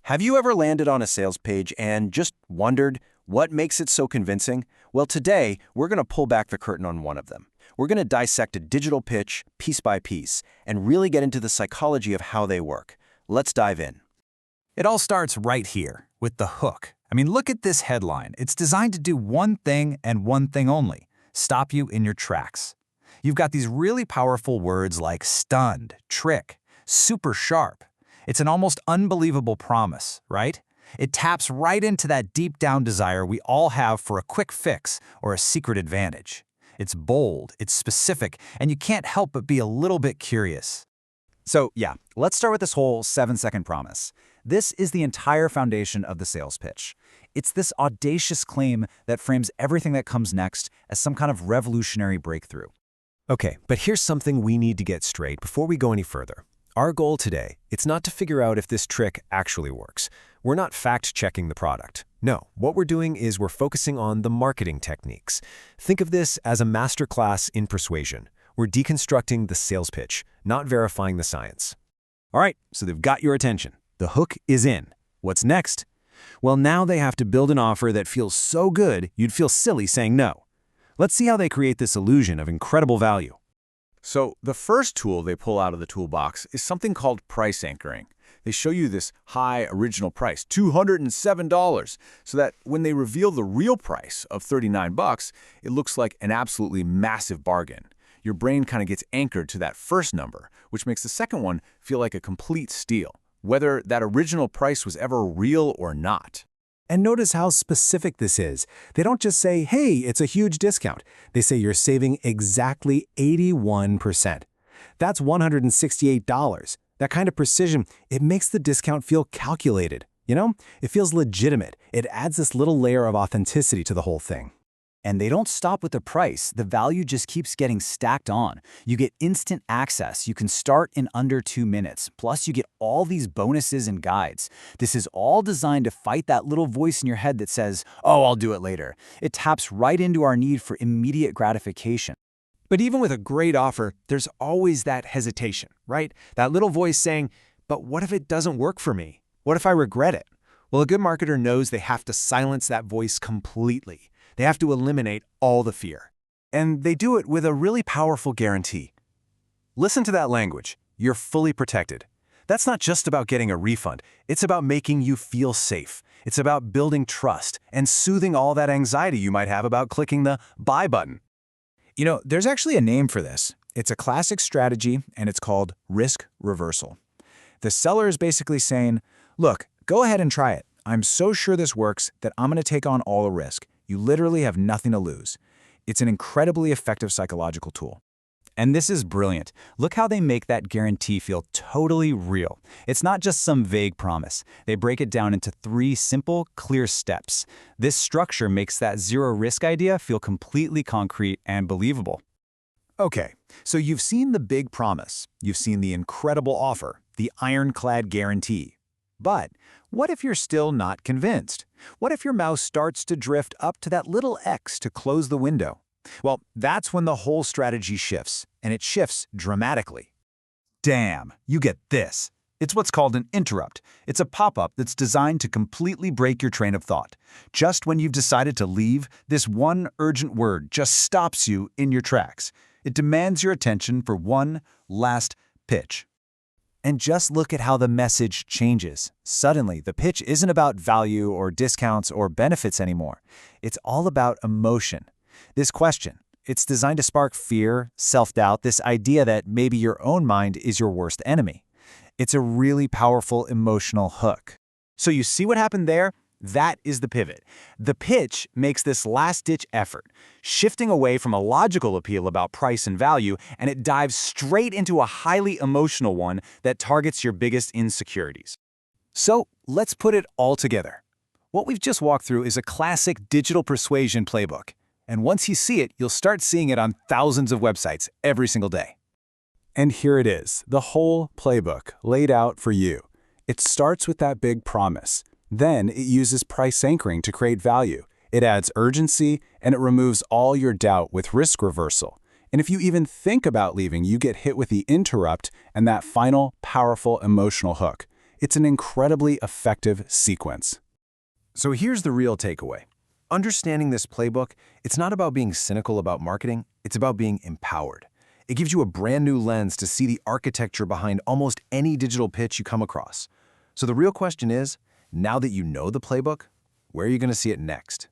Have you ever landed on a sales page and just wondered what makes it so convincing? Well, today, we're going to pull back the curtain on one of them. We're going to dissect a digital pitch piece by piece and really get into the psychology of how they work. Let's dive in. It all starts right here, with the hook. I mean, look at this headline. It's designed to do one thing and one thing only: stop you in your tracks. You've got these really powerful words like stunned, trick, super sharp. It's an almost unbelievable promise, right? It taps right into that deep down desire we all have for a quick fix or a secret advantage. It's bold, it's specific, and you can't help but be a little bit curious. So yeah, let's start with this whole 7-second promise. This is the entire foundation of the sales pitch. It's this audacious claim that frames everything that comes next as some kind of revolutionary breakthrough. Okay, but here's something we need to get straight before we go any further. Our goal today, it's not to figure out if this trick actually works. We're not fact-checking the product. No, what we're doing is we're focusing on the marketing techniques. Think of this as a masterclass in persuasion. We're deconstructing the sales pitch, not verifying the science. All right, so they've got your attention. The hook is in. What's next? Well, now they have to build an offer that feels so good you'd feel silly saying no. Let's see how they create this illusion of incredible value. So the first tool they pull out of the toolbox is something called price anchoring. They show you this high original price, $207, so that when they reveal the real price of $39, it looks like an absolutely massive bargain. Your brain kind of gets anchored to that first number, which makes the second one feel like a complete steal, whether that original price was ever real or not. And notice how specific this is. They don't just say, hey, it's a huge discount. They say you're saving exactly 81%. That's $168. That kind of precision, it makes the discount feel calculated. You know, it feels legitimate. It adds this little layer of authenticity to the whole thing. And they don't stop with the price. The value just keeps getting stacked on. You get instant access. You can start in under 2 minutes. Plus, you get all these bonuses and guides. This is all designed to fight that little voice in your head that says, oh, I'll do it later. It taps right into our need for immediate gratification. But even with a great offer, there's always that hesitation, right? That little voice saying, but what if it doesn't work for me? What if I regret it? Well, a good marketer knows they have to silence that voice completely. They have to eliminate all the fear. And they do it with a really powerful guarantee. Listen to that language. You're fully protected. That's not just about getting a refund. It's about making you feel safe. It's about building trust and soothing all that anxiety you might have about clicking the buy button. You know, there's actually a name for this. It's a classic strategy, and it's called risk reversal. The seller is basically saying, look, go ahead and try it. I'm so sure this works that I'm going to take on all the risk. You literally have nothing to lose. It's an incredibly effective psychological tool. And this is brilliant. Look how they make that guarantee feel totally real. It's not just some vague promise. They break it down into 3 simple, clear steps. This structure makes that zero-risk idea feel completely concrete and believable. Okay, so you've seen the big promise. You've seen the incredible offer, the ironclad guarantee. But what if you're still not convinced? What if your mouse starts to drift up to that little X to close the window? Well, that's when the whole strategy shifts, and it shifts dramatically. Damn, you get this. It's what's called an interrupt. It's a pop-up that's designed to completely break your train of thought. Just when you've decided to leave, this one urgent word just stops you in your tracks. It demands your attention for one last pitch. And just look at how the message changes. Suddenly, the pitch isn't about value or discounts or benefits anymore. It's all about emotion. This question, it's designed to spark fear, self-doubt, this idea that maybe your own mind is your worst enemy. It's a really powerful emotional hook. So you see what happened there? That is the pivot. The pitch makes this last-ditch effort, shifting away from a logical appeal about price and value, and it dives straight into a highly emotional one that targets your biggest insecurities. So let's put it all together. What we've just walked through is a classic digital persuasion playbook. And once you see it, you'll start seeing it on thousands of websites every single day. And here it is, the whole playbook laid out for you. It starts with that big promise. Then it uses price anchoring to create value. It adds urgency, and it removes all your doubt with risk reversal. And if you even think about leaving, you get hit with the interrupt and that final, powerful emotional hook. It's an incredibly effective sequence. So here's the real takeaway. Understanding this playbook, it's not about being cynical about marketing, it's about being empowered. It gives you a brand new lens to see the architecture behind almost any digital pitch you come across. So the real question is, now that you know the playbook, where are you going to see it next?